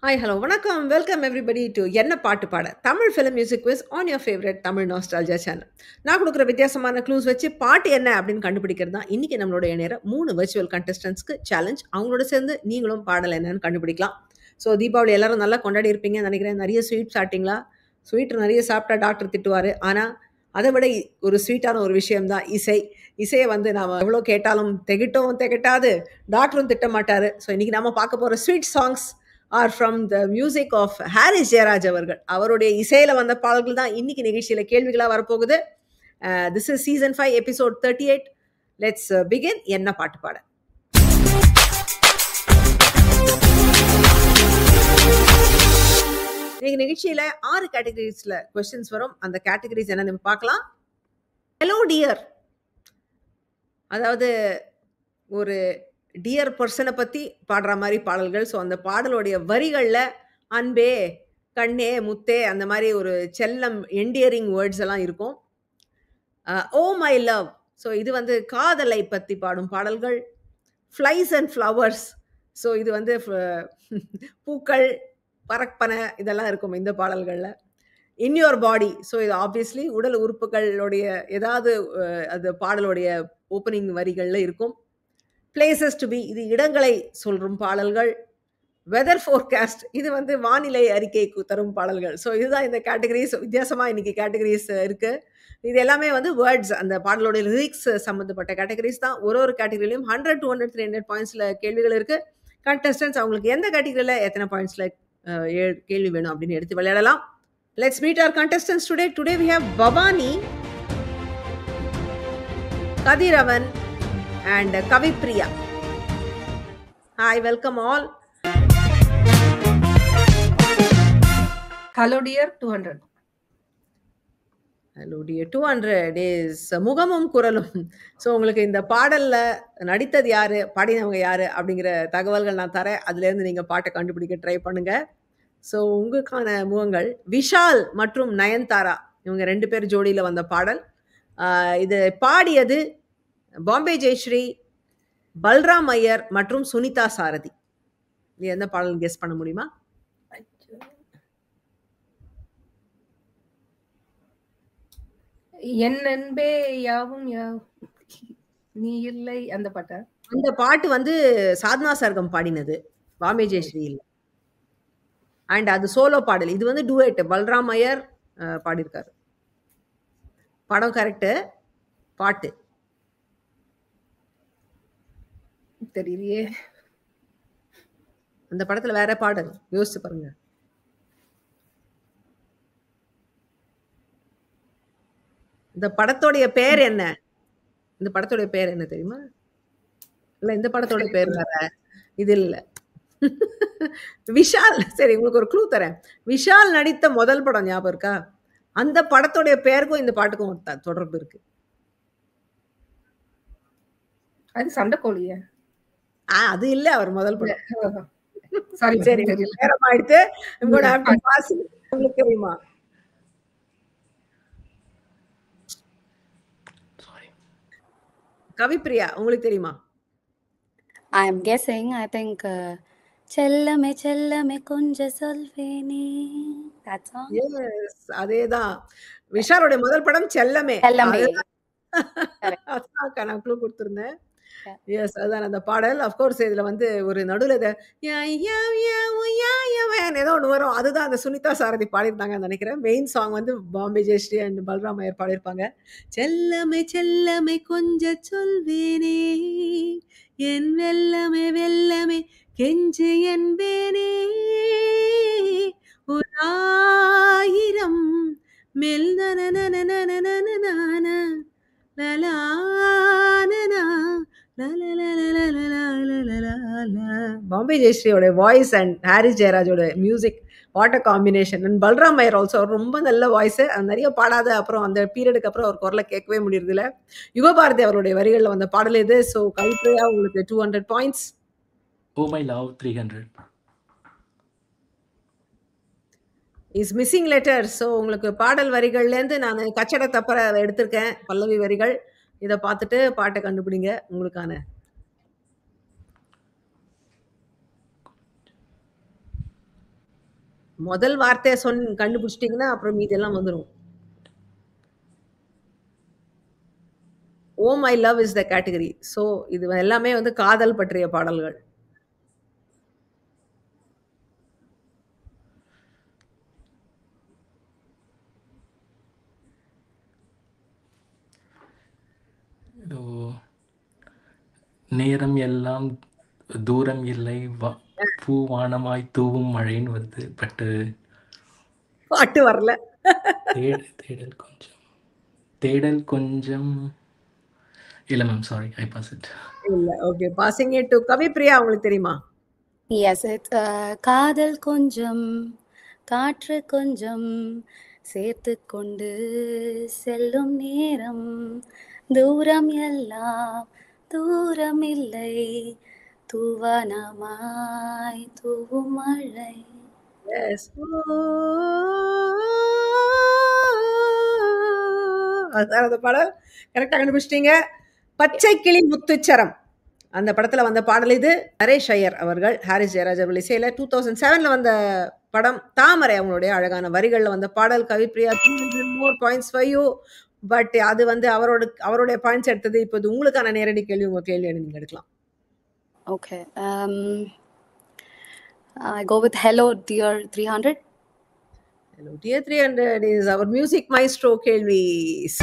Hi, hello, வணக்கம். Welcome everybody to என்ன பாட்டு பாட Tamil film music quiz on your favourite Tamil nostalgia channel. நான் கொடுக்குற வித்தியாசமான க்ளூஸ் வச்சு பாட்டு என்ன அப்படின்னு கண்டுபிடிக்கிறது தான் இன்னைக்கு நம்மளோட நேரம் 3 வர்ச்சுவல் கண்டஸ்டன்ஸ்க்கு சேலஞ்ச். அவங்களோட சேர்ந்து நீங்களும் பாடல் என்னன்னு கண்டுபிடிக்கலாம். ஸோ தீபாவளி எல்லாரும் நல்லா கொண்டாடி இருப்பீங்கன்னு நினைக்கிறேன். நிறைய ஸ்வீட் சாப்பிட்டீங்களா? ஸ்வீட் நிறைய சாப்பிட்டா டாக்டர் திட்டுவார். ஆனால் அதை விட ஒரு ஸ்வீட்டான ஒரு விஷயம் தான் இசை. இசையை வந்து நாம் எவ்வளோ கேட்டாலும் திகட்டாது, டாக்டரும் திட்ட மாட்டார். ஸோ இன்னைக்கு நம்ம பார்க்க போகிற sweet songs are from the music of Harris Jayaraj அவர்கள். அவருடைய இசையில் வந்த பாடல்கள் தான் இன்னைக்கு நிகழ்ச்சியில் கேள்விகளாக வரப்போகுது. This is season 5 episode 38. Let's begin என்ன பாட்டு பாட. இன்னைக்கு நிகழ்ச்சியில் 6 கேட்டகரிஸில் கொஸ்டின்ஸ் வரும். அந்த கேட்டகரிஸ் என்னன்னு பார்க்கலாம். ஹலோ டியர், அதாவது ஒரு டியர் பர்சனை பற்றி பாடுற மாதிரி பாடல்கள். ஸோ அந்த பாடலுடைய வரிகளில் அன்பே, கண்ணே, முத்தே, அந்த மாதிரி ஒரு செல்லம் என்டியரிங் வேர்ட்ஸ் எல்லாம் இருக்கும். ஓ மை லவ், ஸோ இது வந்து காதலை பற்றி பாடும் பாடல்கள். ஃப்ளைஸ் அண்ட் ஃப்ளவர்ஸ், ஸோ இது வந்து பூக்கள், பறப்பனை, இதெல்லாம் இருக்கும் இந்த பாடல்களில். இன் யோர் பாடி, ஸோ இது ஆப்வியஸ்லி உடல் உறுப்புகளுடைய ஏதாவது அது பாடலுடைய ஓப்பனிங் வரிகளில் இருக்கும். பிளேசஸ் டு பி, இது இடங்களை சொல்லும் பாடல்கள். வெதர் ஃபோர்காஸ்ட், இது வந்து வானிலை அறிக்கைக்கு தரும் பாடல்கள். ஸோ இதுதான் இந்த கேட்டகரிஸ். வித்தியாசமாக இன்னைக்கு கேட்டகரிஸ் இருக்குது. இது எல்லாமே வந்து வேர்ட்ஸ், அந்த பாடலோட லிரிக்ஸ் சம்மந்தப்பட்ட கேட்டகரிஸ் தான். ஒரு கேட்டகரியிலையும் 100, 200, 300 பாயிண்ட்ஸில் கேள்விகள் இருக்குது. கண்டஸ்டன்ஸ் அவங்களுக்கு எந்த கேட்டகரியில் எத்தனை பாயிண்ட்ஸில் கேள்வி வேணும் அப்படின்னு எடுத்து விளையாடலாம். Let's meet our contestants today. Today we have Bhavani, Kathiravan and Kavipriya. Hi, welcome all. Hello dear 200. Hello dear 200 is முகமும் குரலும். ஸோ உங்களுக்கு இந்த பாடலில் நடித்தது யார், பாடினவங்க யார் அப்படிங்கிற தகவல்கள் நான் தரேன். அதுலேருந்து நீங்கள் பாட்டை கண்டுபிடிக்க ட்ரை பண்ணுங்கள். ஸோ உங்களுக்கான முகங்கள் விஷால் மற்றும் நயன்தாரா, இவங்க 2 பேர் ஜோடியில் வந்த பாடல். இது பாடியது பாம்பே ஜெயஸ்ரீ, பல்ராம் ஐயர் மற்றும் சுனிதா சாரதி. நீ எந்த பாடல் கெஸ் பண்ண முடியுமா? என் அன்பே யாவும் நீ இல்லை, அந்த பாட்டா? அந்த பாட்டு வந்து சாதனா சர்கம் பாடினது, பாம்பே ஜெயஸ்ரீ இல்லை. அண்ட் அது சோலோ பாடல். இது வந்து டூயட், பல்ராம் ஐயர் பாடியிருக்காரு. படம் கரெக்டு, பாட்டு தெரியலையே. அந்த படத்துல வேற பாடல், யோசிச்சு பாருங்க. இந்த படத்தோடைய பேர் என்ன? இந்த படத்தோடைய பேர் என்ன தெரியுமா? இல்ல, இந்த படத்தோட பேர் வேற. இது இல்ல. விஷால், சரி உங்களுக்கு ஒரு க்ளூ தரேன். விஷால் நடித்த முதல் படம் ஞாபகம் இருக்கா? அந்த படத்தோடைய பேருக்கும் இந்த பாட்டுக்கும் தொடர்பு இருக்கு. அது சண்டைக்கோழியா? அது இல்ல, அவர் முதல் படம். சாரி, சரி, நேரம் ஆயிடுத்து. உங்களுக்கு தெரியுமா? கவிப்ரியா, உங்களுக்கு தெரியுமா? I am guessing. I think செல்லமே செல்லமே கொஞ்சம் சொல்வேனே, that song. Yes, அதேதான். விஷாலோட முதல் படம் செல்லமே. செல்லமே. அதான் நான் க்ளூ கொடுத்திருந்தேன். எஸ், அதான் அந்த பாடல். அஃப்கோர்ஸ் இதுல வந்து ஒரு நடுவில் ஏதோ ஒன்று வரும். அதுதான் அந்த சுனிதா சாரதி பாடியிருந்தாங்கன்னு நினைக்கிறேன். மெயின் சாங் வந்து பாம்பே ஜெயஸ்ரீ அண்ட் பல்ராம் ஐயர் பாடியிருப்பாங்க. செல்லமே செல்லமே கொஞ்சம் சொல்வேனே, என் வெல்லமே வெல்லமே கெஞ்சு என்பேனே, 1000 பாம்பே ஜெயஸ்ரீயோட வாய்ஸ் அண்ட் ஹாரிஸ் ஜெயராஜோட music, what a combination. And Balram Iyer also ரொம்ப நல்ல வாய்ஸ். நிறைய பாடாத அப்புறம் அந்த பீரியடுக்கு அப்புறம் அவர் குரலை கேட்கவே முடியறதில்ல. யுகபாரதி அவருடைய வரிகளில் வந்த பாடல் இது. ஸோ கவிப்ரியா, உங்களுக்கு 200 points. Oh my love 300 is missing letter. So உங்களுக்கு பாடல் வரிகள்லேருந்து நான் கச்சட தப்பற எடுத்திருக்கேன், பல்லவி வரிகள். இதை பார்த்துட்டு பாட்டை கண்டுபிடிங்க. உங்களுக்கான முதல் வார்த்தையை கண்டுபிடிச்சிட்டீங்கன்னா அப்புறம் மீதெல்லாம் வந்துடும். ஓ my love is the category. So இது எல்லாமே வந்து காதல் பற்றிய பாடல்கள். இதோ நேரம் எல்லாம் தூரம் இல்லை பூவானமாய் தூவும் மழைன்னு வருது. பட்டு பாட்டு வரல. தேடல் கொஞ்சம் இல்லை ma'am, sorry, I pass it. இல்ல, okay. Passing it to Kavipriya. உங்களுக்கு தெரியுமா? எஸ், இட்ஸ் காதல் கொஞ்சம் காற்று கொஞ்சம் சேர்த்து கொண்டு செல்லும் நேரம் தூரம் எல்லாம் தூரம் இல்லை தூவானமாய் தூவும் மழை. எஸ். அதுதான் அந்த பாடல். கரெக்டா கண்டுபிடிச்சிட்டீங்க. பச்சை கிளி முத்துச்சரம் அந்த படத்துல வந்த பாடல் இது. நரேஷ் ஐயர் அவர்கள், ஹாரிஸ் ஜெயராஜ் அவர்கள் இசையில 2007ல வந்த படம். தாமரை அவங்களுடைய அழகான வரிகள்ல வந்த பாடல். Kavipriya 300 more points for you. But அது வந்து அவருடைய பாயிண்ட்ஸ் எடுத்தது. இப்போ இது உங்களுக்கான நேரடி கேள்வி. உங்க கேள்வி நீங்க எடுக்கலாம். Okay, I go with Hello Dear 300. Hello Dear 300 is our music maestro கேள்விஸ்.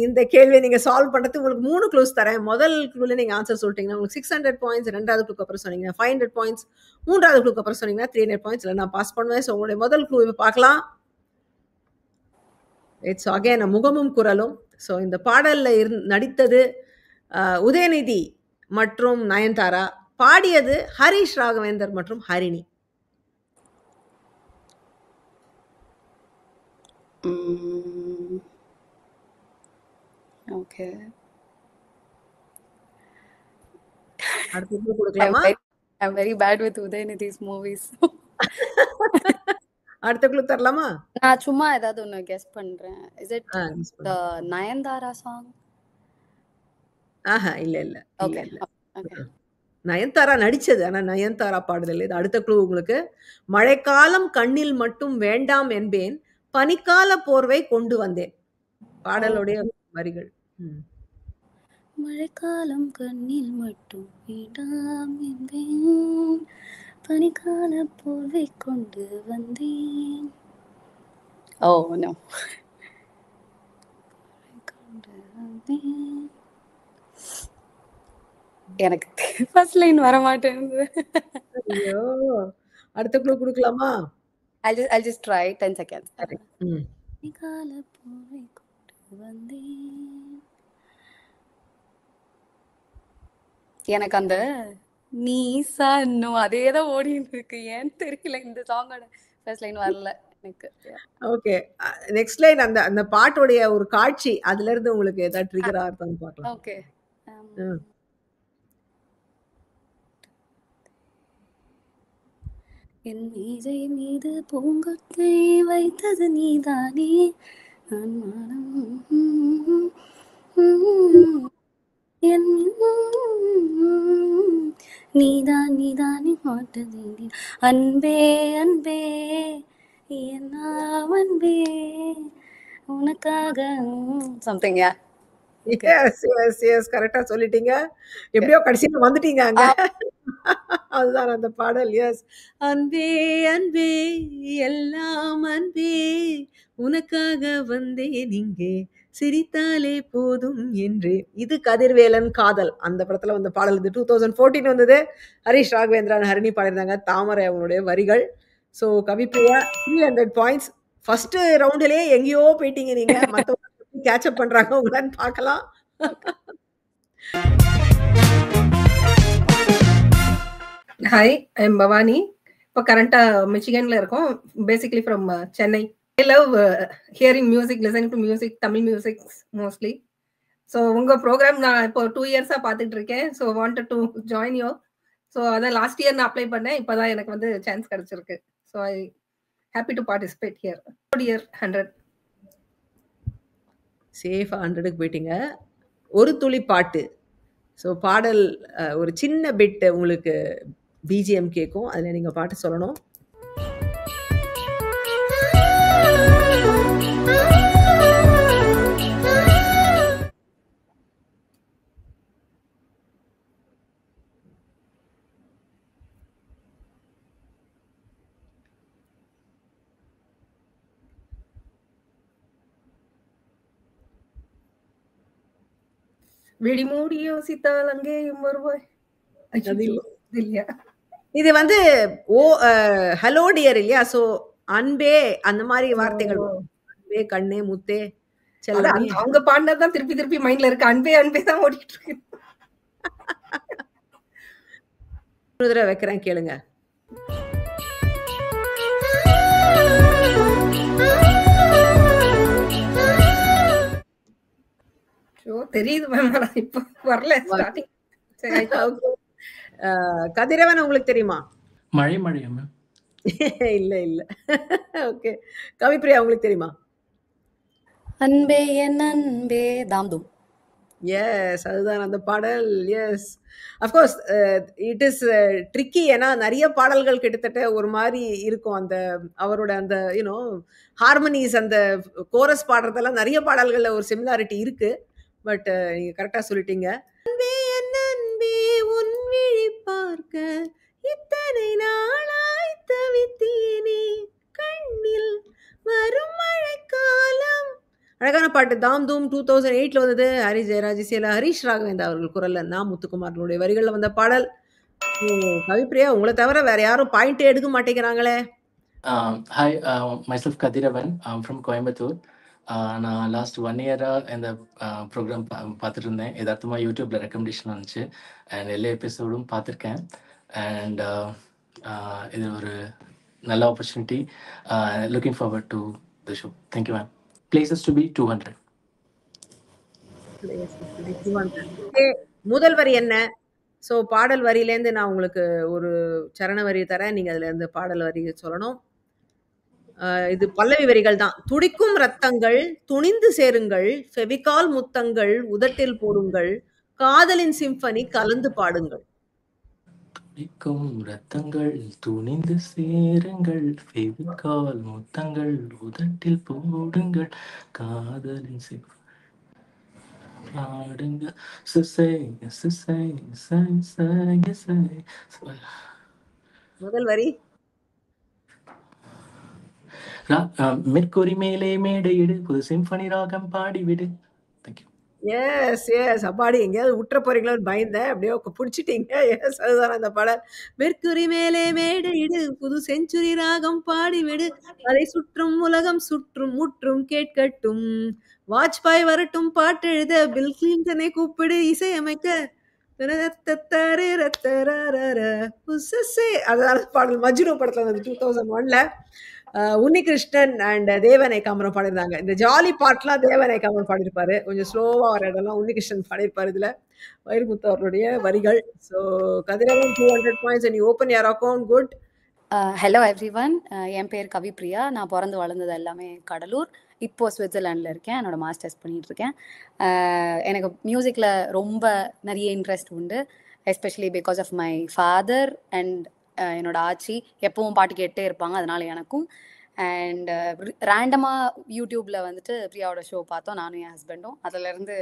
இந்த கேள்வியை நீங்க சால்வ் பண்றது உங்களுக்கு 3 க்ளூஸ் தரேன். முதல் க்ளூல நீங்க ஆன்சர் சொல்லிட்டீங்கன்னா உங்களுக்கு 600 பாயிண்ட்ஸ், ரெண்டாவது க்ளூக்கு அப்புறம் சொன்னீங்கன்னா 500 பாயிண்ட்ஸ், மூன்றாவது க்ளூக்கு அப்புறம் சொன்னீங்கன்னா 300 பாயிண்ட்ஸ்ல நான் பாஸ் பண்ணுவேன். ஸோ உங்களுடைய முதல் க்ளூ இப்போ பார்க்கலாம். இட்ஸ் அகைன் முகமும் குரலும். ஸோ இந்த பாடல்ல நடித்தது உதயநிதி மற்றும் நயன்தாரா. பாடியது ஹரிஷ் ராகவேந்தர் மற்றும் ஹரிணி. ஓகே, அடுத்து கொடுக்கலாமா? I'm very bad with Udayanidhi's movies. அடுத்த க்ளூ தரலாமா? நான் சும்மா ஏதாவது ஒன்னு கெஸ் பண்றேன். Is it the Nayandara song? ஆஹா, இல்ல இல்ல. Okay. இல்ல. Okay. நயன்தாரா நடிச்சது. ஆனா நயன்தாரா பாடுதல் இது. அடுத்த க்ளூ உங்களுக்கு. மழைக்காலம் கண்ணில் மட்டும் வேண்டாம் என்பேன், பனிக்கால போர்வை கொண்டு வந்தேன். பாடலுடைய வரிகள். மழைக்காலம் கண்ணில் மட்டும் வேண்டாம் என்பேன், பனிக்கால போர்வை கொண்டு வந்தேன். ஓ நோ, கொண்டு வந்தேன். எனக்கு ஃபர்ஸ்ட் லைன் வர மாட்டேங்குது. ஐயோ, அடுத்த க்ளூ கொடுக்கலாமா? I'll just try 10 seconds. பனிக்கால போர்வை கொண்டு வந்தேன். எனக்கு அந்த நீ சன்னும் அதே தான் ஓடிட்டு இருக்கு. ஏன்னு தெரியல, இந்த சாங்கோட ஃபர்ஸ்ட் லைன் வரல எனக்கு. ஓகே, நெக்ஸ்ட் லைன் அந்த பாட்டோடைய ஒரு காட்சி, அதுல இருந்து உங்களுக்கு ஏதாவது ட்ரிகர் ஆகுதான்னு பார்க்கலாம். ஓகே, என் மீசை மீது பூங்கொத்தை வைத்தது நீதானே, நான் நீதான் நீதானே மாட்டது அன்பே அன்பே என்ன அன்பே உனக்காக சம்திங். எஸ் எஸ் எஸ், கரெக்டா சொல்லிட்டீங்க. எப்படியோ கடைசியில வந்துட்டீங்க அங்க. அதுதான் அந்த பாடல். எஸ், அன்பே அன்பே எல்லாம் அன்பே உனக்காக வந்தேன் இங்கே சிரித்தாலே போதும் என்று. இது கதிர்வேலன் காதல் அந்த படத்துல வந்த பாடல். இது 2014 வந்தது. ஹரிஷ் ராகவேந்திரன் ஹரிணி பாடிருந்தாங்க. தாமரை அவங்களுடைய வரிகள். So Kavipriya 300 points. ஃபர்ஸ்ட் ரவுண்ட்லயே எங்கேயோ போயிட்டீங்க நீங்க. மற்றவங்க கேட்சப் பண்றாங்க உங்களான்னு பார்க்கலாம். Hi, I am Bhavani. இப்போ கரண்டா மிச்சிகன்ல இருக்கோம். Basically from Chennai. I love hearing music, listening to music, Tamil music mostly. So உங்க ப்ரோக்ராம் நான் இப்போ 2 இயர்ஸா பார்த்துட்டு இருக்கேன். So wanted to join you. So அதான் லாஸ்ட் இயர் நான் அப்ளை பண்ணேன். இப்போதான் எனக்கு வந்து சான்ஸ் கிடைச்சிருக்கு. So I happy to participate here. Dear 100. சேஃபா 100க்கு போயிட்டீங்க. ஒரு துளி பாட்டு. ஸோ பாடல் ஒரு சின்ன பிட் உங்களுக்கு பிஜிஎம் கேட்கும். அதில் நீங்கள் பாட்டு சொல்லணும். விழி மூடி யோசித்தால் அங்கேயும் வருவாய். அது ஐயோ, இல்ல. இது இல்லையா? இது வந்து ஹலோ டியர் இல்லையா? ஸோ அன்பே அந்த மாதிரி வார்த்தைகள் ஓ. வரும். அன்பே, கண்ணே, முத்தே, அது செல்லமே. அவங்க பாடினதுதான் திருப்பி திருப்பி மைண்ட்ல இருக்கு. அன்பே அன்பே தான் ஓடிட்டு இருக்கு. ஒரு தடவை வைக்கிறேன் கேளுங்க. தெரியுது மேம், இப்ப வரல ஸ்டார்டிங். சரி, Okay. கதிரவன் உங்களுக்கு தெரியுமா? மழை மழையா மேம்? இல்ல இல்ல. ஓகே. கவிப்பிரியா உங்களுக்கு தெரியுமா? அன்பே என் அன்பே தாம்தும். எஸ், அதுதான் அந்த பாடல். Yes, of course it is tricky. ஏன்னா நிறைய பாடல்கள் கிட்டத்தட்ட ஒரு மாதிரி இருக்கும். அந்த அவரோட அந்த யூனோ ஹார்மனிஸ், அந்த கோரஸ் பாடுறதெல்லாம் நிறைய பாடல்கள்ல ஒரு சிமிலாரிட்டி இருக்கு. பட் நீங்க கரெக்டா சொல்லிட்டீங்க. அன்பே என் அன்பே உன் விழி பார்க்க இத்தனை நாளாய் தவித்தேனே, கண்ணில் வரும் மழைக்காலம். அழகான பாட்டு. தாம் தூம் 2008ல வந்தது. ஹரி ஜெயராஜ் இசையில ஹரிஷ் ராகவேந்தா அவர்கள் குரல்ல நா முத்துக்குமாரனுடைய வரிகள்ல வந்த பாடல். கவிப்பிரியா, உங்களை தவிர வேற யாரும் பாயிண்டே எடுக்க மாட்டேங்கிறாங்களே. Hi, myself Kathiravan. From Coimbatore. நான் லாஸ்ட் 1 இயராக இந்த ப்ரோக்ராம் பார்த்துட்டு இருந்தேன். எதார்த்தமாக யூடியூப்பில் ரெக்கமெண்டேஷன் வந்துச்சு. அண்ட் எல்லா எபிசோடும் பார்த்துருக்கேன். அண்ட் இது ஒரு நல்ல opportunity. Looking forward to the show. Thank you ma'am. Places to be 200. Okay, முதல் வரி என்ன? ஸோ பாடல் வரியிலேருந்து நான் உங்களுக்கு ஒரு சரண வரி தரேன். நீங்க அதுல இருந்து பாடல் வரி சொல்லணும். இது பல்லவி வரிகள் தான். துடிக்கும் ரத்தங்கள் துணிந்து சேருங்கள், ஃபெவிகால் முத்தங்கள் உதட்டில் போடுங்கள், காதலின் சிம்பனி கலந்து பாடுங்கள். துடிக்கும் ரத்தங்கள் துணிந்து சேருங்கள், ஃபெவிகால் முத்தங்கள் உதட்டில் போடுங்கள், காதலின் பாடுங்க. முதல் வரி. மெர்க்குரி மேலே மேடையிடு, புது சிம்பனி ராகம் பாடிவிடு. தேங்க்யூ. எஸ் எஸ், அப்பாடி எங்கேயாவது விட்டுற போறீங்களோன்னு பயந்தேன். அப்படியே பிடிச்சிட்டீங்க. எஸ், அதுதான் அந்த பாடல். மெர்க்குரி மேலே மேடையிடு, புது செஞ்சுரி ராகம் பாடிவிடு, அதை சுற்றும் உலகம் சுற்றும் முற்றும் கேட்கட்டும், வாஜ்பாய் வரட்டும் பாட்டெழுத, பில் கிளின்டனை கூப்பிடு இசையமைக்க, அதான் பாடல். மஜ்னு படத்துல வந்து 2001ல உன்னிகிருஷ்ணன் அண்ட் தேவன் ஏகாம்பரம் பாடிருந்தாங்க. இந்த ஜாலி பாட்லாம் தேவன் ஏகாம்பரம் பாடியிருப்பாரு. கொஞ்சம் ஸ்லோவா வர இடம்லாம் உன்னிகிருஷ்ணன் பாடியிருப்பாரு. இதுல வைரமுத்து அவருடைய வரிகள். So Kathiravan 200 points and you open your account. Good. Hello everyone, என் பேர் கவிப்பிரியா. நான் பிறந்து வளர்ந்தது எல்லாமே கடலூர். இப்போ சுவிட்சர்லாண்டில் இருக்கேன். என்னோட மாஸ்டர்ஸ் பண்ணிட்டு இருக்கேன். எனக்கு மியூசிக்கில் ரொம்ப நிறைய இன்ட்ரெஸ்ட் உண்டு, especially because of my father and என்னோட ஆச்சி எப்பவும் பாட்டு கேட்டே இருப்பாங்க. அதனால எனக்கும் அண்ட் ரேண்டமாக யூடியூப்பில் வந்துட்டு பிரியாவோட ஷோ பார்த்தோம், நானும் என் ஹஸ்பண்டும். அதிலேருந்து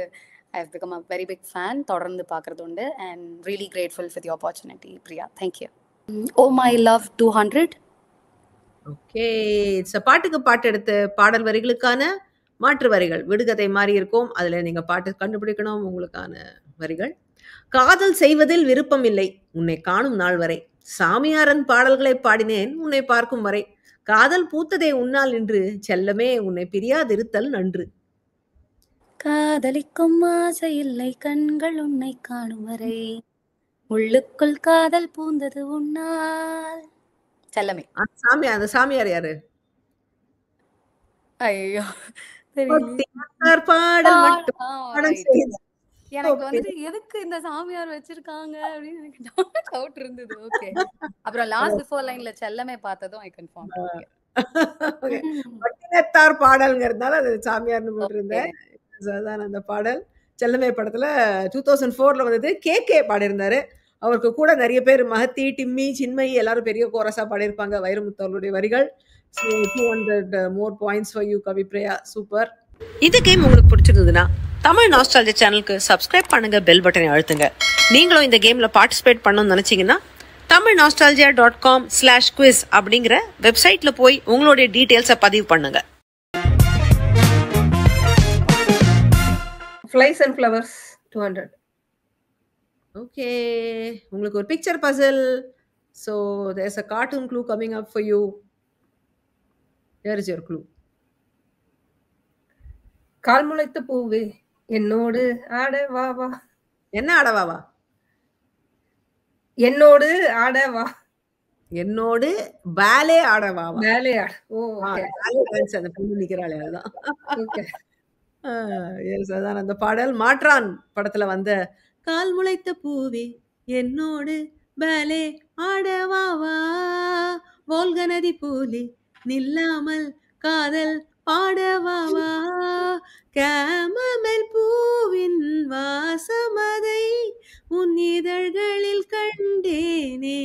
I have become a very big fan. தொடர்ந்து பார்க்குறது உண்டு and really grateful for the opportunity. Priya, thank you. Oh my love 200. Okay, it's பாட்டுக்கு பாட்டு எடுத்து பாடல் வரிகளுக்கான மாற்று வரிகள் விடுகதை மாதிரி இருக்கும். அதுல நீங்க பாட்டு கண்டுபிடிக்கணும். உங்களுக்கான வரிகள். காதல் செய்வதில் விருப்பம் இல்லை உன்னை காணும் நாள் வரை, சாமியாரன் பாடல்களை பாடினேன் உன்னை பார்க்கும் வரை, காதல் பூத்ததே உன்னால் நின்று, செல்லமே உன்னை பிரியாதிருத்தல் நன்று. காதலிக்கும் ஆசை இல்லை கண்கள் உன்னை காணும் வரை, உள்ளுக்குள் காதல் பூந்தது உன்னால். செல்லமே. அந்த சாமியார் யாரு? ஐயோ, பாடல் மட்டும் பாடல் செய்து. எனக்கு வந்துட்டு எதுக்கு இந்த சாமியார் வச்சிருக்காங்க அப்படின்னு எனக்கு டவுட் இருந்தது. ஓகே, அப்புறம் லாஸ்ட் பிஃபோர் லைன்ல செல்லமே பார்த்ததும் ஐ கன்ஃபார்ம். பட்டினத்தார் பாடல்ங்கிறதுனால அது சாமியார்னு போட்டிருந்தேன். அதான் அந்த பாடல். செல்லமே படத்துல 2004ல வந்தது. கேகே பாடியிருந்தாரு. அவருக்கு கூட நிறைய பேர் மகத்தி, டிம்மி, சின்மயி எல்லாரும் பெரிய கோரஸா பாடியிருப்பாங்க. வைரமுத்து அவர்களுடைய வரிகள். So 200 more points for you, Kavipriya. Super. இந்த கேம் உங்களுக்கு பிடிச்சிருந்ததுன்னா தமிழ் நாஸ்டாலஜி சேனலுக்கு சப்ஸ்கிரைப் பண்ணுங்க, பெல் பட்டனை அழுத்துங்க. நீங்களும் இந்த கேம்ல பார்ட்டிசிபேட் பண்ணணும்னு நினைச்சீங்கன்னா tamilnostalgia.com/quiz அப்படிங்கிற வெப்சைட்ல போய் உங்களுடைய டீடைல்ஸை பதிவு பண்ணுங்க. Flies and Flowers 200. ஓகே, உங்களுக்கு ஒரு picture puzzle. So there's a cartoon clue coming up for you. Here is your clue. கால் முளைத்த பூவே என்னோடு ஆட வா வா. என்ன ஆடவாவா? என்னோடு ஆட வா. என்னோடு பேலே ஆடவாவா? வேலை ஆட. ஓ ஓகே. பேலே டான்ஸ் அந்த பொண்ணு நிக்கிறாளே அதுதான். ஓகே. எஸ், அதான் அந்த பாடல். மாற்றான் படத்துல வந்த கால் முளைத்த பூவே என்னோடு பேலே ஆடவாவா, வோல்க நதி போலே நில்லாமல் காதல் பாடவாவா, கேமமல் பூவின் வாசமதை உன் இதழ்களில் கண்டேனே.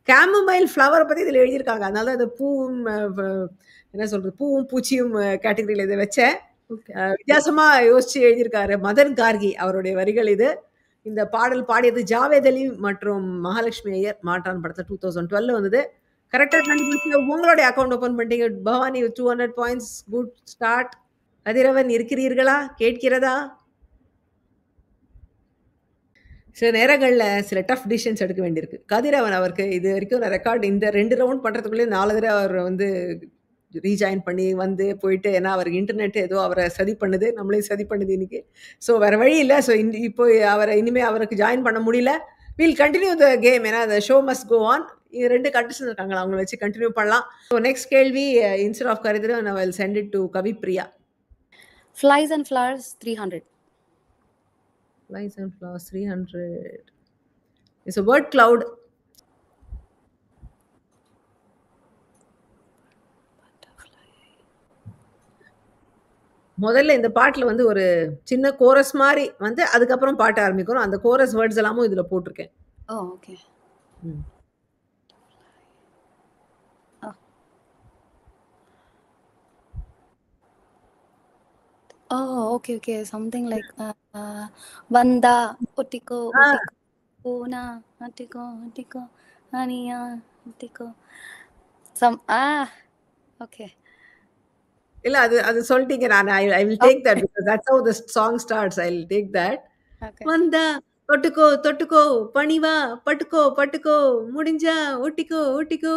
கேமமைல் ஃப்ளவர் பத்தி இதுல எழுதியிருக்காங்க. அதனால இந்த பூவும் என்ன சொல்றது, பூவும் பூச்சியும் கேட்டகரியில இதை வச்சேன். வித்தியாசமா யோசிச்சு எழுதியிருக்காரு மதன் கார்கி அவருடைய வரிகள் இது. இந்த பாடல் பாடியது ஜாவேத் அலி மற்றும் மகாலட்சுமி ஐயர். மாற்றான் படத்துல 2012 வந்தது. கரெக்டா கண்டுபிடிச்சு உங்களுடைய அக்கௌண்ட் ஓபன் பண்ணிட்டீங்க. Bhavani 200 points. Good start. Kathiravan இருக்கிறீர்களா? கேட்கிறதா? சில நேரங்கள்ல சில டஃப் டிசிஷன்ஸ் எடுக்க வேண்டியிருக்கு. கதிரவன் அவருக்கு இது வரைக்கும் ரெக்கார்ட் இந்த 2 ரவுண்ட் பண்றதுக்குள்ளே 4 தடவை அவர் வந்து ரீஜாயின் பண்ணி வந்து போயிட்டு, ஏன்னா அவருக்கு இன்டர்நெட் ஏதோ அவரை சதி பண்ணுது, நம்மளையும் சதி பண்ணுது இன்னைக்கு. ஸோ வேற வழி இல்லை. ஸோ இப்போ அவரை இனிமே அவருக்கு ஜாயின் பண்ண முடியல. Will continue the game. ஏன்னா the show must go on. 2 contestant இருக்காங்களா, அவங்கள வச்சு கண்டினியூ பண்ணலாம். ஸோ நெக்ஸ்ட் கேள்வி, instead of Kathiravan I will send it to Kavipriya. Flies and Flowers 300. Flies and Flowers 300. It's a word cloud. முதல்ல இந்த பாட்டுல வந்து ஒரு சின்ன கோரஸ் மாதிரி வந்து அதுக்கப்புறம் பாட்டு ஆரம்பிக்கிறோம். அந்த கோரஸ் வேர்ட்ஸ் எல்லாமும் இதுல போட்டிருக்கேன். ஓ okay. Oh, okay, okay. Something like Vanda, Otiko, Otiko, Puna, Otiko, Otiko, Aniya, Otiko. Okay. இல்ல அது சொல்லிட்டீங்க. நான் I will take that because that's how the song starts. I will take that. Okay. வந்தா தொட்டுக்கோ தொட்டுக்கோ பணிவா பட்டுக்கோ பட்டுக்கோ முடிஞ்சா ஒட்டிக்கோ ஒட்டிக்கோ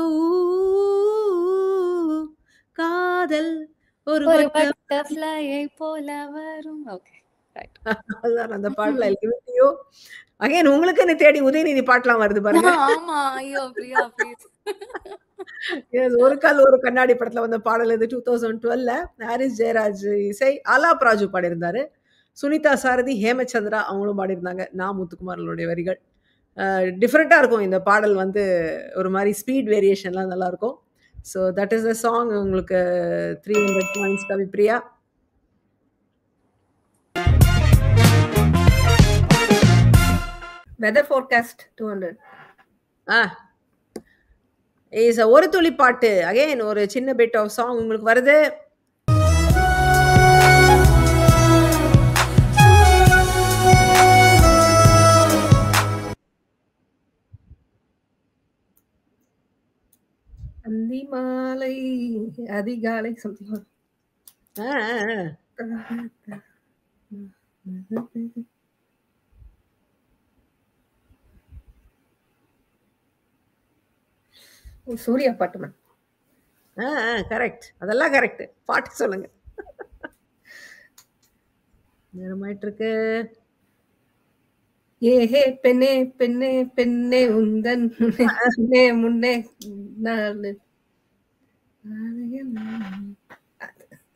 காதல் ஒரு butterfly போல வரும். Okay. Right. அதுதான் அந்த பாட்டுல எழுதியோ. அகைன் உங்களுக்கு என்ன தேடி உதயநிதி பாட்டுலாம் வருது பாருங்க. ஆமா, ஐயோ பிரியா ப்ளீஸ். ஒரு கால் ஒரு கண்ணாடி படத்துல வந்த பாடல் இது 2012ல. ஹாரிஸ் ஜெயராஜ் இசை, ஆலாப் ராஜு பாடியிருந்தாரு. சுனிதா சாரதி, ஹேமச்சந்திரா அவங்களும் பாடியிருந்தாங்க. முத்துக்குமாரனுடைய வரிகள். டிஃப்ரெண்டா இருக்கும் இந்த பாடல் வந்து, ஒரு மாதிரி ஸ்பீட் வேரியேஷன்லாம் நல்லா இருக்கும். So that is the song. உங்களுக்கு 300 points Kavipriya. Weather forecast 200. Is ஒரு துளி பாட்டு. அகைன் ஒரு சின்ன பிட் ஆஃப் சாங் உங்களுக்கு வருது. அந்தி மாலை அதிகாலை something. சூர்யா பாட்டுமன். கரெக்ட். அதெல்லாம் கரெக்ட். பாட்டு சொல்லுங்க. நேரமாயிட்டு இருக்கு. ஏஹே பெண்ணே பெண்ணே பெண்ணே உந்தன் முன்னே முன்னே நாளு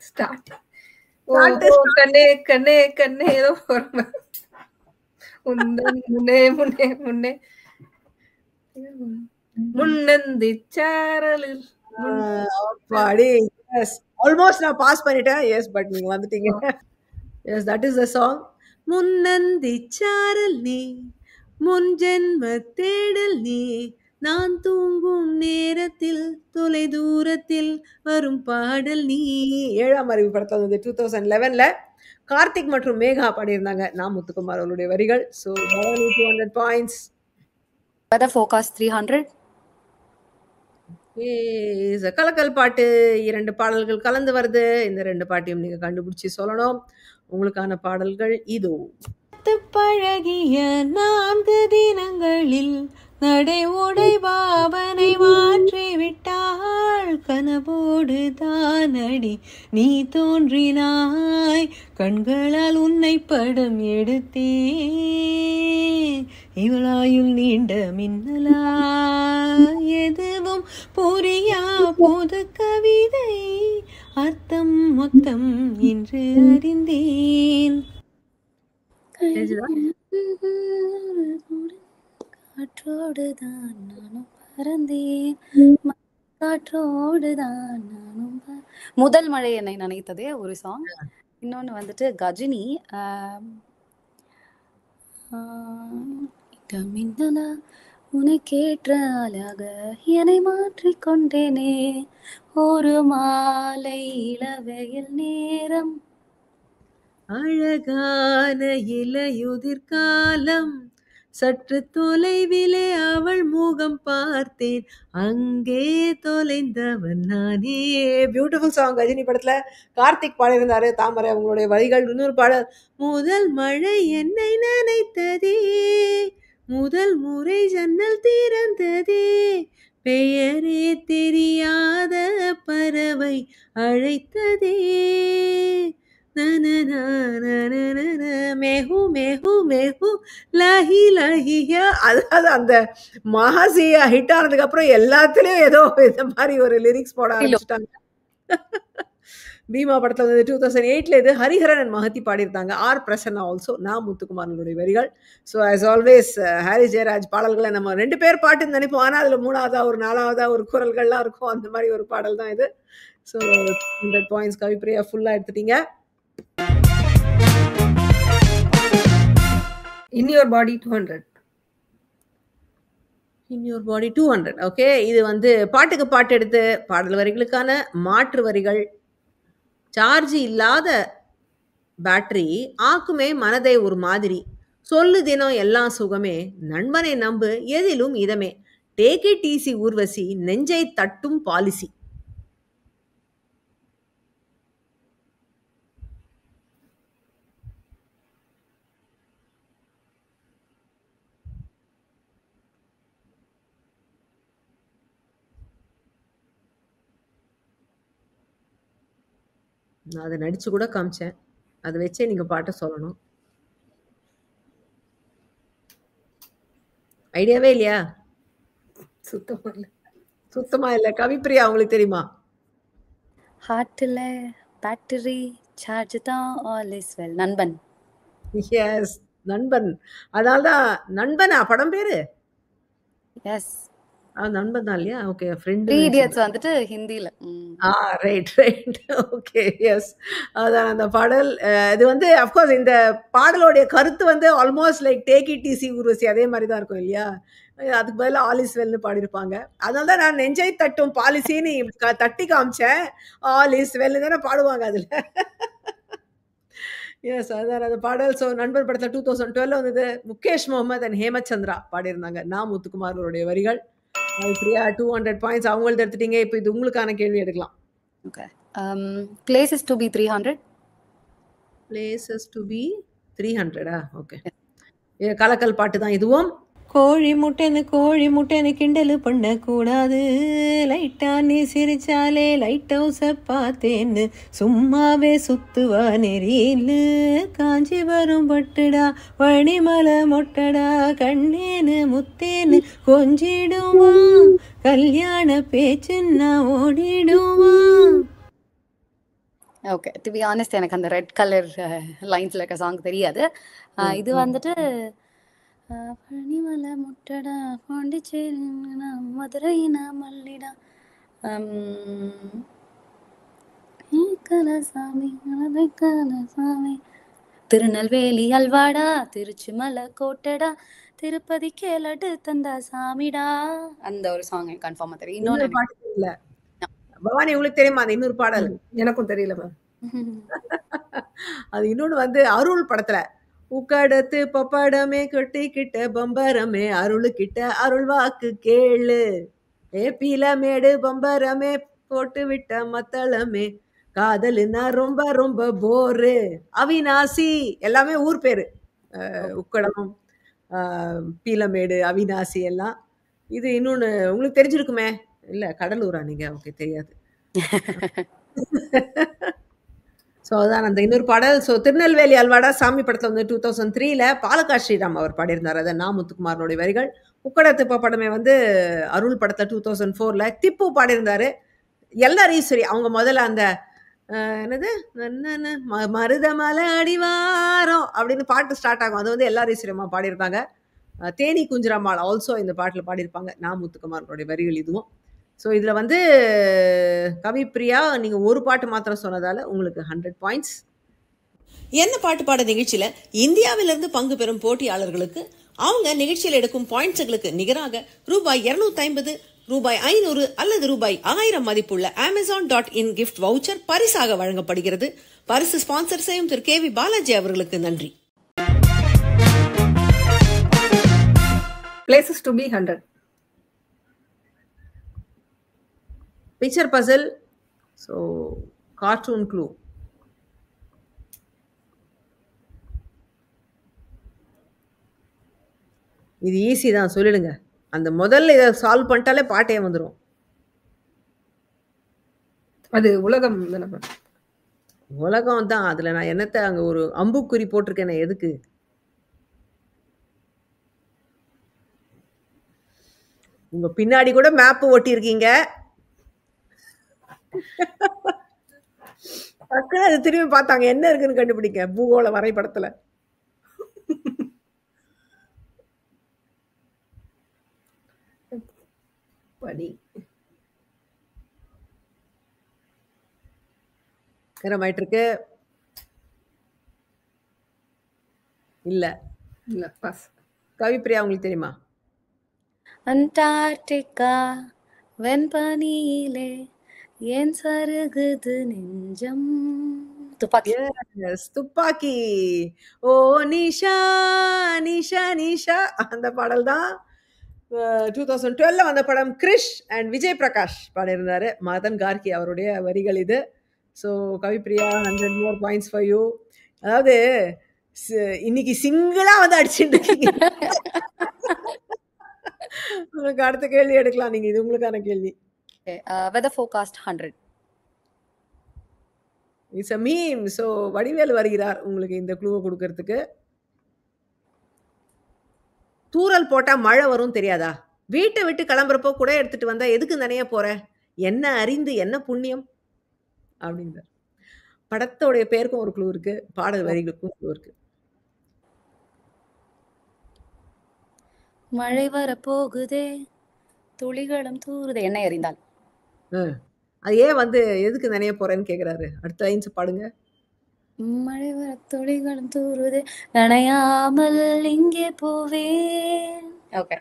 ஸ்டார்ட். கண்ணே கண்ணே கண்ணே ஏதோ உந்தன் முன்னே முன்னே முன்னே முன்னந்தி சாரலில் ஆல்மோஸ்ட் நான் பாஸ் பண்ணிட்டேன். எஸ், பட் நீங்க வந்துட்டீங்க. Yes, that is the song. முன்னந்தி சாரல் நீ முன் ஜென்ம தேடல் நீ நான் தூங்கும் நேரத்தில் தொலை தூரத்தில் வரும் பாடல் நீ. 7ஆம் அறிவு படத்தில் வந்து 2011ல் கார்த்திக் மற்றும் மேகா பாடியிருந்தாங்க. நான் முத்துக்குமார் அவருடைய வரிகள். So 200 points. weather forecast 300. கலக்கல் பாட்டு 2 பாடல்கள் கலந்து வருது. இந்த 2 பாட்டையும் நீங்க கண்டுபிடிச்சி சொல்லணும். உங்களுக்கான பாடல்கள் இதோ. பழகிய 4 தினங்களில் நடை உடை பாவனை மாற்றி விட்டாள். கனவோடு தானடி நீ தோன்றினாய், கண்களால் உன்னை படம் எடுத்தே. இவளாயுள் நீண்ட மின்னலா எதுவும் புரியா புது கவிதை, அர்த்தம் மொத்தம் இன்று அறிந்தேன். காற்றோடுதான் நானும் பறந்தேன், காற்றோடுதான் நானும் முதல் மழை என்னை நினைத்ததே ஒரு சாங். இன்னொன்னு வந்துட்டு கஜினி மின்னலா உனக்கேற்ற அழக என்னை மாற்றிக்கொண்டேனே, ஒரு மாலை இளவெயில் நேரம் அழகான இலையுதிர்காலம், சற்று தொலைவிலே அவள் முகம் பார்த்தேன், அங்கே தொலைந்தவன் நானே. Beautiful song. கஜினி படத்துல கார்த்திக் பாடியிருந்தாரு. தாமரை அவங்களுடைய வரிகள். இன்னொரு பாடல், முதல் மழை என்னை நினைத்ததே, முதல் முறை ஜன்னல் திறந்ததே, பெயரே தெரியாத பறவை அழைத்ததே, மேஹு மேஹு மேஹு லஹி லஹியா. அதாவது அந்த மகாசியா ஹிட் ஆனதுக்கு அப்புறம் எல்லாத்துலயும் ஏதோ இந்த மாதிரி ஒரு லிரிக்ஸ் போட ஆரம்பிச்சிட்டாங்க. பீமா படத்துல வந்து 2008ல இது ஹரிஹரன் அண்ட் மஹதி பாடியிருந்தாங்க. R Prasanna also. நான் முத்துக்குமாரனுடைய வரிகள். So as always Harris Jayaraj பாடல்களை நம்ம 2 பேர் பாட்டுன்னு நினைப்போம். ஆனால் அதில் 3ஆவதா ஒரு 4ஆவதா ஒரு குரல்கள்லாம் இருக்கும். அந்த மாதிரி ஒரு பாடல் தான் இது. ஸோ 100 பாயிண்ட்ஸ் கவிப்பிரியா ஃபுல்லாக எடுத்துட்டீங்க. In your body 200. In your body 200. Okay, இது வந்து பாட்டுக்கு பாட்டு எடுத்து பாடல் வரிகளுக்கான மாற்று வரிகள். சார்ஜ் இல்லாத பேட்டரி ஆக்குமே மனதை ஒரு மாதிரி, சொல்லு தினம் எல்லாம் சுகமே, நண்பனை நம்பு எதிலும் இதமே, டேக் இட் ஈஸி ஊர்வசி, நெஞ்சை தட்டும் பாலிசி. நான் அதை நடிச்சு கூட காமிச்சேன். அதை வச்சே நீங்க பாட்டை சொல்லணும். ஐடியாவே இல்லையா? சுத்தமா இல்ல. சுத்தமா இல்ல. கவிப்பிரியா உங்களுக்கு தெரியுமா? ஹார்ட்ல பேட்டரி சார்ஜ் தான் ஆல் இஸ் வெல். நண்பன். எஸ், நண்பன். அதனால்தான் நண்பனா படம் பேரு? எஸ், நண்பன் தான் இல்லையா? ஓகே. ஃப்ரெண்ட். 3 Idiots வந்துட்டு ஹிந்தில. Right right. Okay, yes. அதான் அந்த பாடல். இது வந்து அஃப்கோர்ஸ் இந்த பாடலோடைய கருத்து வந்து almost like take it easy Urvashi அதே மாதிரி தான் இருக்கும் இல்லையா? அதுக்கு பதிலாக ஆல் இஸ் வெல்னு பாடியிருப்பாங்க. அதனால தான் நான் நெஞ்சை தட்டும் பாலிசின்னு தட்டி காமிச்சேன். ஆல் இஸ் வெல்னு தானே பாடுவாங்க அதில். எஸ், அதான் அந்த பாடல். ஸோ நண்பர் படத்தில் 2012 வந்தது. முகேஷ் முகமது அண்ட் ஹேமச்சந்திரா பாடியிருந்தாங்க. நான் முத்துக்குமாரோடைய வரிகள். ஃப்ரீயா 200 பாயிண்ட்ஸ் அவங்கள்ட்ட எடுத்துட்டீங்க. இப்போ இது உங்களுக்கான கேள்வி எடுக்கலாம். Okay. Places to be 300. Places to be 300. Okay. கலக்கல் பாட்டு தான் இதுவும். கோழி முட்டைன்னு கிண்டல் பண்ண கூடாது, லைட்டா நீ சிரிச்சாலே லைட் ஹவுஸ பார்த்தேன்னு சும்மாவே சுத்துவா நெறியிலு, காஞ்சி வரும் பட்டுடா வணிமலை மொட்டடா, கண்ணேன்னு முத்தேன்னு கொஞ்சிடுவான், கல்யாண பேச்சுன்னா ஓடிடுவான். ஓகே, டு பி ஆனஸ்ட் எனக்கு அந்த ரெட் கலர் லைன்ஸ்ல இருக்க சாங் தெரியாது. இது வந்துட்டு பனிமலை முட்டடா பாண்டிச்சேரி மதுரைனா மல்லிடா, சாமி சாமி திருநெல்வேலி அல்வாடா, திருச்சி மலை கோட்டடா, திருப்பதி கேலடு தந்தா சாமிடா. அந்த ஒரு சாங் எனக்கு கன்ஃபார்மா தெரியும். இன்னொரு இன்னொன்னு பாட்டு தெரியல. பவானி உங்களுக்கு தெரியுமா அந்த இன்னொரு பாடல்? எனக்கும் தெரியல மேம். அது இன்னொன்னு வந்து அருள் படத்துல உக்கடத்து பப்படமே கொட்டிக்கிட்ட பம்பரமே அருளுக்கிட்ட அருள் வாக்கு கேளு, பீலமேடு பம்பரமே போட்டு விட்ட மத்தளமே காதலுன்னா ரொம்ப ரொம்ப போரு, அவினாசி எல்லாமே ஊர் பேரு. உக்கடம், பீலமேடு, அவினாசி எல்லாம். இது இன்னொன்னு உங்களுக்கு தெரிஞ்சிருக்குமே. இல்ல கடலூரா நீங்க? ஓகே, தெரியாது. ஸோ அதான் அந்த இன்னொரு பாடல். ஸோ திருநெல்வேலி அல்வாடா சாமி படத்தில் வந்து 2003ல் பாலக்காடு ஸ்ரீராம் அவர் பாடியிருந்தார். அதை நா முத்துக்குமாரனுடைய வரிகள். உக்கடத்து பப்படமே வந்து அருள் படத்தில் 2004ல் திப்பு பாடியிருந்தாரு. எல்லாரும் ஈஸ்வரி அவங்க முதல்ல அந்த என்னது மருதமலை அடிவாரம் அப்படின்னு பாட்டு ஸ்டார்ட் ஆகும். அது வந்து எல்லாரும் ஈஸ்வரியம்மா பாடியிருப்பாங்க. தேனி குஞ்சரம்மாள் ஆல்சோ இந்த பாட்டில் பாடியிருப்பாங்க. நா முத்துக்குமாரனுடைய வரிகள் இதுவும். ஸோ இதில் வந்து கவிப்பிரியா நீங்கள் ஒரு பாட்டு மாத்திரம் சொன்னதால உங்களுக்கு 100 பாயிண்ட்ஸ். என்ன பாட்டு பாட நிகழ்ச்சியில இந்தியாவிலிருந்து பங்கு பெறும் போட்டியாளர்களுக்கு அவங்க நிகழ்ச்சியில் எடுக்கும் பாயிண்ட்ஸுகளுக்கு நிகராக ரூபாய் 250, ரூபாய் 500 அல்லது ரூபாய் 1000 மதிப்புள்ள Amazon.in கிஃப்ட் வவுச்சர் பரிசாக வழங்கப்படுகிறது. பரிசு ஸ்பான்சர் செய்யும் திரு KV பாலாஜி அவர்களுக்கு நன்றி. Places to be 100. Picture puzzle. So cartoon clue. இது ஈஸி தான், சொல்லிடுங்க. அந்த முதல்ல இதை சால்வ் பண்ணிட்டாலே பாட்டே வந்துடும். அது உலகம் தானே மேம்? உலகம் தான். அதுல நான் என்னத்தை அங்க ஒரு அம்புக்குறி போட்டிருக்கேன் எதுக்கு? உங்க பின்னாடி கூட மேப் ஒட்டி இருக்கீங்க. டக்குனு அது திரும்பி பார்த்தாங்க என்ன இருக்குன்னு கண்டுபிடிக்க பூகோள வரைபடத்துல. படி நேரமாயிட்டு இருக்கு. இல்ல இல்ல பாஸ். கவிப்பிரியா உங்களுக்கு தெரியுமா? அண்டார்டிகா வெண்பனியிலே ஏன் சருகுது நெஞ்சம். துப்பாக்கி. Yes, துப்பாக்கி. ஓ நிஷா நிஷா நிஷா அந்த பாடல் தான் 2012ல வந்த படம். கிரிஷ் அண்ட் விஜய் பிரகாஷ் பாடியிருந்தாரு. மதன் கார்கி அவருடைய வரிகள் இது. So Kavipriya 100 more points for you. அதாவது இன்னைக்கு சிங்கிளா வந்து அடிச்சுட்டு இருக்கீங்க. உங்களுக்கு அடுத்த கேள்வி எடுக்கலாம் நீங்க. இது உங்களுக்கான கேள்வி. weather forecast 100. It's a meme. So Vadivel வருகிறார் உங்களுக்கு இந்த க்ளூவை கொடுக்கறதுக்கு. தூறல் போட்டா மழை வரும் தெரியாதா? வீட்டை விட்டு கிளம்புறப்போ கூட எடுத்துட்டு வந்தா எதுக்கு நனைய போற? என்ன அறிந்து என்ன புண்ணியம் அப்படிங்கிறார். படத்தோடைய பேருக்கும் ஒரு க்ளூ இருக்கு, பாடல் வரிகளுக்கும் க்ளூ இருக்கு. மழை வர போகுதே துளிகளும் தூறுதே என்னை அறிந்தால். அது ஏன் வந்து எதுக்கு நனைய போறேன்னு கேக்குறாரு. அடுத்த லைன்ஸ் பாடுங்க. மழை வர துளிகளும் தூறுதே நனையாமல் இங்கே போவேன். Okay,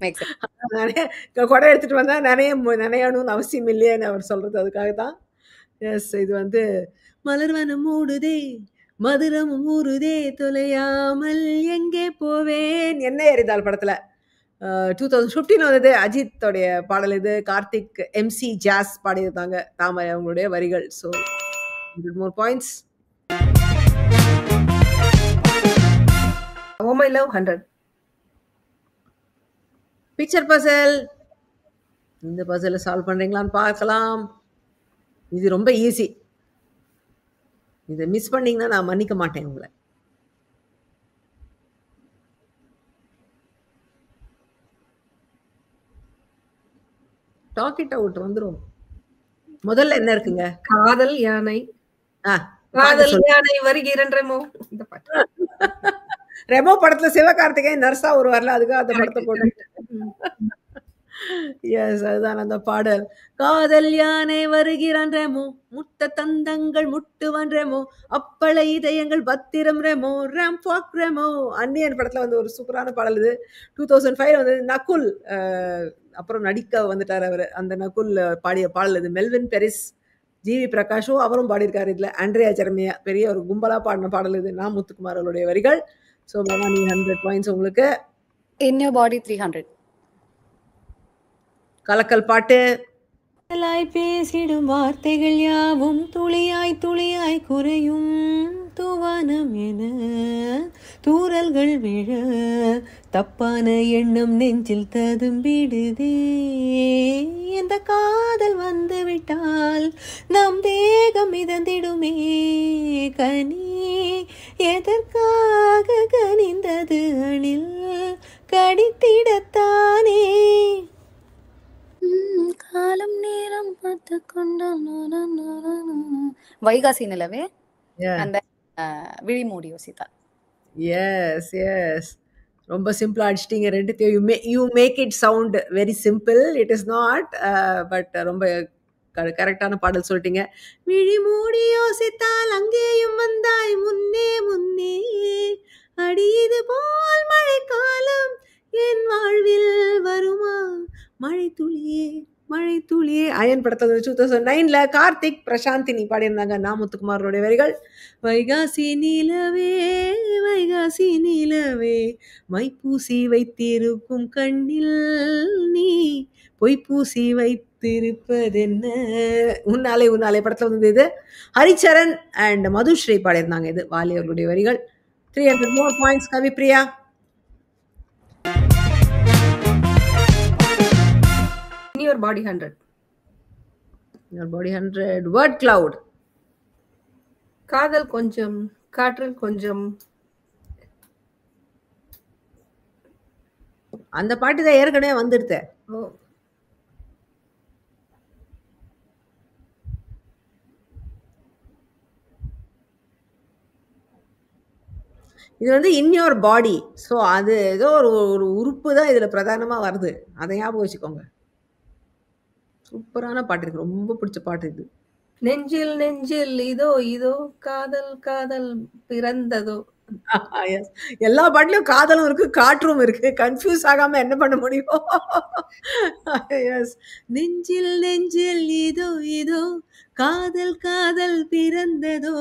makes sense. கொடை எடுத்துட்டு வந்தா நனையணும்னு அவசியம் இல்லையேன்னு அவர் சொல்றது அதுக்காக தான். எஸ், இது வந்து மலர்வனம் மூடுதே மதுரம் ஊறுதே தொலையாமல் எங்கே போவேன் என்ன எறிந்தால் படத்துல 2015 வந்தது. அஜித்தோடைய பாடல் இது. கார்த்திக் MC ஜாஸ் பாடியிருந்தாங்க. தாமரை அவங்களுடைய வரிகள். So 100 more points. Oh my love 100. Picture puzzle. இந்த பசிலை சால்வ் பண்றீங்களான்னு பார்க்கலாம். இது ரொம்ப ஈஸி. இதை மிஸ் பண்ணீங்கன்னா நான் மன்னிக்க மாட்டேன் உங்களை. டாக் இட் அவுட் வந்துரும். முதல்ல என்ன இருக்குங்க? காதல் யானை. காதல் யானை வருகிறேன் ரெமோ. இந்த பாட்டு ரெமோ படத்துல சிவகார்த்திகேயன் நர்ஸா ஒரு வரல, அதுக்காக அந்த படத்தை போட்டு. எஸ், அதுதான் அந்த பாடல். காதல் யானை வருகிறான் ரெமோ, முத்த தந்தங்கள் முட்டுவன் ரெமோ, அப்பள இதயங்கள் பத்திரம் ரெமோ, ராம்பாக் ரெமோ. அந்நியன் படத்துல வந்து ஒரு சூப்பரான பாடல் இது. 2005 வந்து நகுல் அப்புறம் நடிக்க வந்துட்டார் அவர். அந்த நகுல் பாடிய பாடல் இது. மெல்வின் பெரிஸ், ஜிவி பிரகாஷும் அவரும் பாடியிருக்காரு இதுல. ஆண்ட்ரியா ஜெரமியா பெரிய ஒரு கும்பலா பாடின பாடல் இது. நான் முத்துக்குமார் அவருடைய வரிகள். ஸோ பவானி 100 பாயிண்ட்ஸ் உங்களுக்கு. In your body 300. கலக்கல் பாட்டு. பேசிடும் வார்த்தைகள் யாவும் துளியாய் துளியாய் குறையும் தூவானம் என தூறல்கள் விழ தப்பான எண்ணம் நெஞ்சில் ததும்பிடுதே. எந்த காதல் வந்து விட்டால் நம் தேகம் மிதந்திடுமே. கனி எதற்காக கனிந்தது அணில் கடித்திடத்தானே. காலம் நேரம் பார்த்து கொண்ட வைகாசி நிலவே அந்த விழிமூடி யோசித்தா. எஸ் எஸ், ரொம்ப சிம்பிளா அடிச்சிட்டீங்க ரெண்டுத்தையும். You make it sound very simple. It is not, but ரொம்ப கரெக்டான பாடல் சொல்லிட்டீங்க. விழி மூடி யோசித்தால் அங்கேயும் வந்தாய் முன்னே முன்னே, அடியது போல் மழைக்காலம் என் வாழ்வில் வருமா, மழை துளியே மழை துளியே. அயன் படத்துல 2009ல கார்த்திக் பிரசாந்தினி பாடியிருந்தாங்க. நான் முத்துக்குமாரோடைய வரிகள். வைகாசி நிலவே வைகாசி நிலவே மைப்பூசி வைத்திருக்கும் கண்ணில் நீ பொய்ப்பூசி வைத்திருப்பதென்ன. உன்னாலே உன்னாலே படத்துல வந்து இது. ஹரிச்சரன் அண்ட் மதுஸ்ரீ பாடியிருந்தாங்க. இது வாலி அவர்களுடைய வரிகள். 300 more points. Kavipriya. In your body 100. Your body 100. Word cloud. காதல் கொஞ்சம், காற்றில் கொஞ்சம். அந்த பாட்டு தான் ஏற்கனவே வந்துடுது. ஓ, இது வந்து இன் யோர் பாடி. ஸோ அது ஏதோ ஒரு ஒரு உறுப்பு தான் இதுல பிரதானமா வருது. அதை ஞாபகம் வச்சுக்கோங்க. சூப்பரான பாட்டு இருக்கு. ரொம்ப பிடிச்ச பாட்டு இது. நெஞ்சில் நெஞ்சில் இதோ இதோ காதல் காதல் பிறந்ததோ. Yes. எல்லா பாட்டுலயும் காதலும் இருக்கு, காற்றும் இருக்கு. கன்ஃபியூஸ் ஆகாம என்ன பண்ண முடியும்? எஸ். நெஞ்சில் நெஞ்சில் இதோ இதோ காதல் காதல் பிறந்ததோ,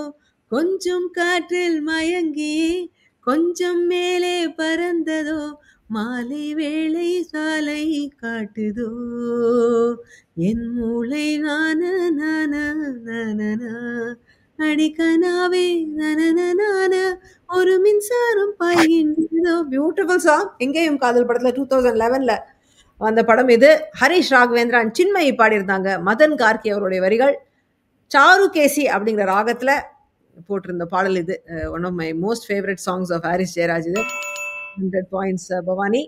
கொஞ்சம் காற்றில் மயங்கி கொஞ்சம் மேலே பறந்ததோ, மாலை வேளை சாலை காட்டுதோ, என் மூளை நான நான நான அடிக்கனாவே நன ஒரு மின்சாரம் பாய்கின்றதோ. Beautiful song. எங்கேயும் காதல் படத்துல 2011ல அந்த படம் இது. ஹரிஷ் ராகவேந்திரா சின்மயி பாடியிருந்தாங்க. மதன் கார்கி அவருடைய வரிகள். சாருகேசி அப்படிங்கிற ராகத்துல போட்டிருந்த பாடல் இது. One of my most favourite songs of Harris Jayaraj இது. 100 பாயிண்ட்ஸ் பவானி.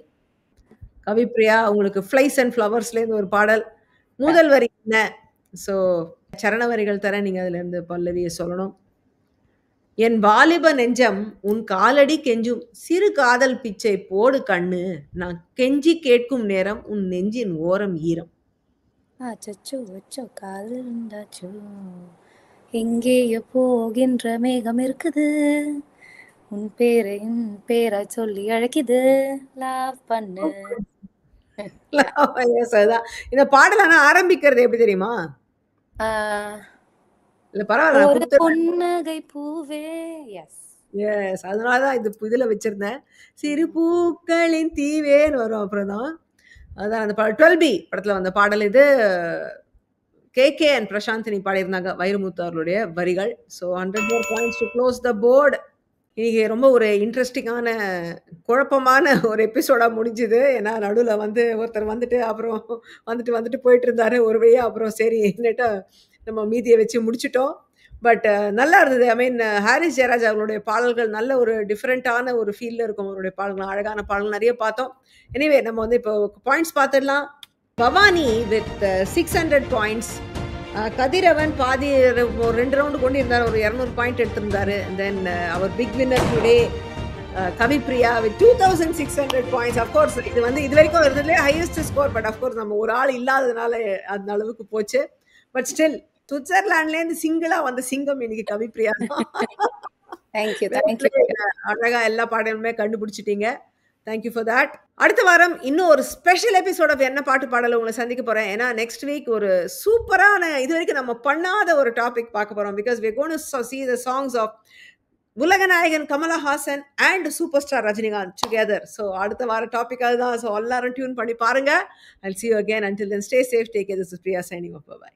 கவிப்ரியா, உங்களுக்கு ஃப்ளைஸ் அண்ட் ஃப்ளவர்ஸ்லேருந்து ஒரு பாடல். முதல் வரி என்ன? ஸோ சரண வரிகள் தர, நீங்க அதுல இருந்து பல்லவியை சொல்லணும். என் வாலிப நெஞ்சம் உன் காலடி கெஞ்சும் சிறு காதல் பிச்சை போடு கண்ணு, நான் கெஞ்சி கேட்கும் நேரம் உன் நெஞ்சின் ஓரம் ஈரம். அச்சோ அச்சோ காதல் உண்டாச்சோ, எங்கேயோ போகின்ற மேகம் இருக்குது, உன் பேரை சொல்லி அழைக்குது, லாவ் பண்ணு. Yes, அதான். இந்த பாடல் ஆனா ஆரம்பிக்கிறது எப்படி தெரியுமா? இல்ல பரவாயில்ல, நான் ஒரு கொடுத்துறேன். பொன்னகை பூவே. எஸ் எஸ், அதனாலதான் இது இதுல வச்சிருந்தேன். சிறு பூக்களின் தீவேன்னு வரும். அப்புறம் தான் அதான் அந்த பாடல் 12B படத்துல வந்த பாடல் இது. KK அண்ட் பிரசாந்தினி பாடியிருந்தாங்க. வைரமுத்து அவர்களுடைய வரிகள். So 100 more points to close the board. இன்னைக்கு ரொம்ப ஒரு இன்ட்ரெஸ்டிங்கான குழப்பமான ஒரு எபிசோடா முடிஞ்சுது. ஏன்னா நடுவில் வந்து ஒருத்தர் வந்துட்டு அப்புறம் வந்துட்டு போயிட்டு இருந்தாரு ஒரு வழியா. அப்புறம் சரி என்னட்டா நம்ம மீதியை வச்சு முடிச்சிட்டோம். பட் நல்லா இருந்தது. ஐ மீன் ஹாரிஸ் ஜெயராஜ் அவர்களுடைய பாடல்கள் நல்ல ஒரு டிஃப்ரெண்ட்டான ஒரு ஃபீல்ல இருக்கும். அவருடைய பாடல்கள் அழகான பாடல்கள் நிறைய பார்த்தோம். எனிவே நம்ம வந்து இப்போ பாயிண்ட்ஸ் பார்த்துடலாம். Bhavani with 600 points. கதிரவன் பாதி ஒரு 2 ரவுண்டு கொண்டு இருந்தார். ஒரு 200 பாயிண்ட் எடுத்திருந்தாரு. தென் அவர் big winner today Kavipriya with 2600 points. Of course இது வந்து இது வரைக்கும் இருந்ததுலே highest score, but of course நம்ம ஒரு ஆள் இல்லாததுனால அந்த அளவுக்கு போச்சு. பட் ஸ்டில் சுவிட்சர்லாண்ட்ல இருந்து சிங்கிளா வந்த சிங்கம் இன்னைக்கு கவிப்ரியா. தேங்க்யூ. அழகா எல்லா பாடலுமே கண்டுபிடிச்சிட்டீங்க. Thank you for that. அடுத்த வாரம் இன்னும் ஒரு ஸ்பெஷல் எபிசோட் ஆஃப் என்ன பாட்டு பாடல உங்களை சந்திக்க போறேன். ஏன்னா நெக்ஸ்ட் வீக் ஒரு சூப்பரான இது வரைக்கும் நம்ம பண்ணாத ஒரு டாபிக் பார்க்க போறோம். Because we are going to see the songs of Ulaganayagan Kamal Haasan and superstar Rajinikanth together. So அடுத்த வார டாபிக் அதுதான். ஸோ எல்லாரும் டியூன் பண்ணி பாருங்க. I'll see you again. Until then, stay safe, take care. This is Priya signing off. Bye.